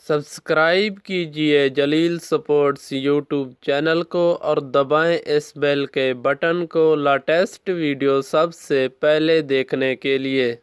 Subscribe कीजिए जलील sports YouTube channel को और दबाएं इस बेल के बटन को लेटेस्ट वीडियो सबसे पहले देखने के लिए।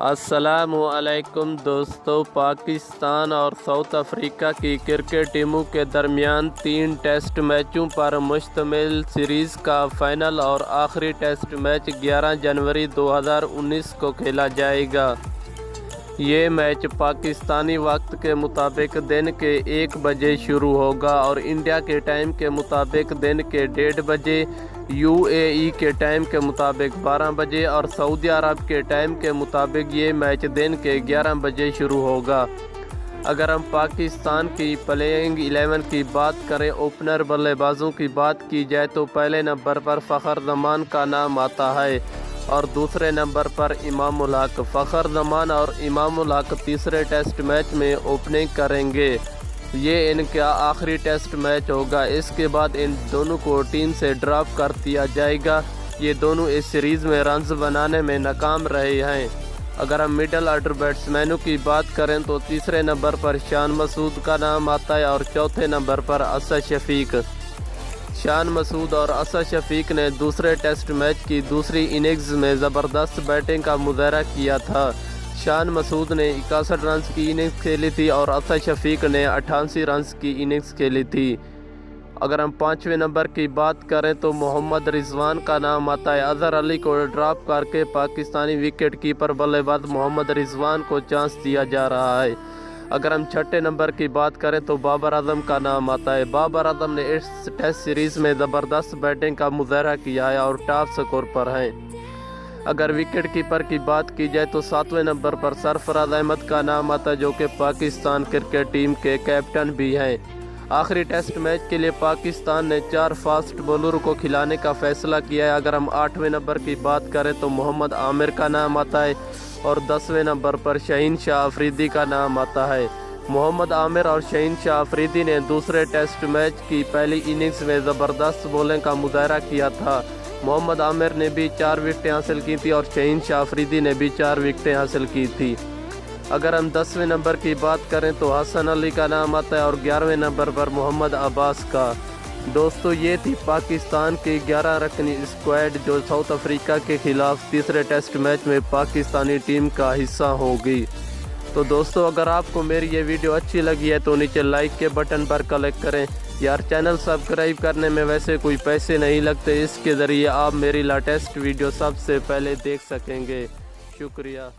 अस्सलामु अलैकुम दोस्तों, पाकिस्तान और साउथ अफ्रीका की क्रिकेट टीमों के दरमियान 3 टेस्ट मैचों पर मुश्तमिल सीरीज़ का फाइनल और आखिरी टेस्ट मैच 11 जनवरी 2019 को खेला जाएगा। ये मैच पाकिस्तानी वक्त के मुताबिक दिन के 1 बजे शुरू होगा और इंडिया के टाइम के मुताबिक दिन के 1:30 बजे, यूएई के टाइम के मुताबिक 12 बजे और सऊदी अरब के टाइम के मुताबिक ये मैच दिन के 11 बजे शुरू होगा। अगर हम पाकिस्तान की प्लेइंग 11 की बात करें, ओपनर बल्लेबाजों की बात की जाए तो पहले नंबर पर फ़खर ज़मान का नाम आता है और दूसरे नंबर पर इमामुल हक। फ़खर ज़मान और इमामुल हक तीसरे टेस्ट मैच में ओपनिंग करेंगे। ये इनका आखिरी टेस्ट मैच होगा। इसके बाद इन दोनों को टीम से ड्रॉप कर दिया जाएगा। ये दोनों इस सीरीज़ में रन्स बनाने में नाकाम रहे हैं। अगर हम मिडल ऑर्डर बैट्समैनों की बात करें तो तीसरे नंबर पर शान मसूद का नाम आता है और चौथे नंबर पर असद शफीक। शान मसूद और असद शफीक ने दूसरे टेस्ट मैच की दूसरी इनिंग्स में ज़बरदस्त बैटिंग का मुजाहरा किया था। शान मसूद ने 61 रन्स की इनिंग्स खेली थी और असद शफीक ने 88 रन्स की इनिंग्स खेली थी। अगर हम 5वें नंबर की बात करें तो मोहम्मद रिजवान का नाम आता है। अजहर अली को ड्रॉप करके पाकिस्तानी विकेट कीपर बल्लेबाज मोहम्मद रिजवान को चांस दिया जा रहा है। अगर हम 6ठे नंबर की बात करें तो बाबर आजम का नाम आता है। बाबर आजम ने इस टेस्ट सीरीज़ में ज़बरदस्त बैटिंग का मुजाहरा किया है और टॉप स्कोर पर हैं। अगर विकेट कीपर की बात की जाए तो 7वें नंबर पर सरफराज अहमद का नाम आता है, जो कि पाकिस्तान क्रिकेट टीम के कैप्टन भी हैं। आखिरी टेस्ट मैच के लिए पाकिस्तान ने 4 फास्ट बॉलर को खिलाने का फैसला किया है। अगर हम 8वें नंबर की बात करें तो मोहम्मद आमिर का नाम आता है और 10वें नंबर पर शहीन शाह अफरीदी का नाम आता है। मोहम्मद आमिर और शहीन शाह अफरीदी ने दूसरे टेस्ट मैच की पहली इनिंग्स में ज़बरदस्त बॉलिंग का मुजाहरा किया था। मोहम्मद आमिर ने भी 4 विकेटें हासिल की थी और शहीन शाह अफरीदी ने भी 4 विकेटें हासिल की थी। अगर हम 10वें नंबर की बात करें तो हसन अली का नाम आता है और 11वें नंबर पर मोहम्मद अब्बास का। दोस्तों, ये थी पाकिस्तान की 11 रकनी स्क्वाड जो साउथ अफ्रीका के खिलाफ तीसरे टेस्ट मैच में पाकिस्तानी टीम का हिस्सा होगी। तो दोस्तों, अगर आपको मेरी ये वीडियो अच्छी लगी है तो नीचे लाइक के बटन पर क्लिक करें। यार, चैनल सब्सक्राइब करने में वैसे कोई पैसे नहीं लगते, इसके ज़रिए आप मेरी लेटेस्ट वीडियो सबसे पहले देख सकेंगे। शुक्रिया।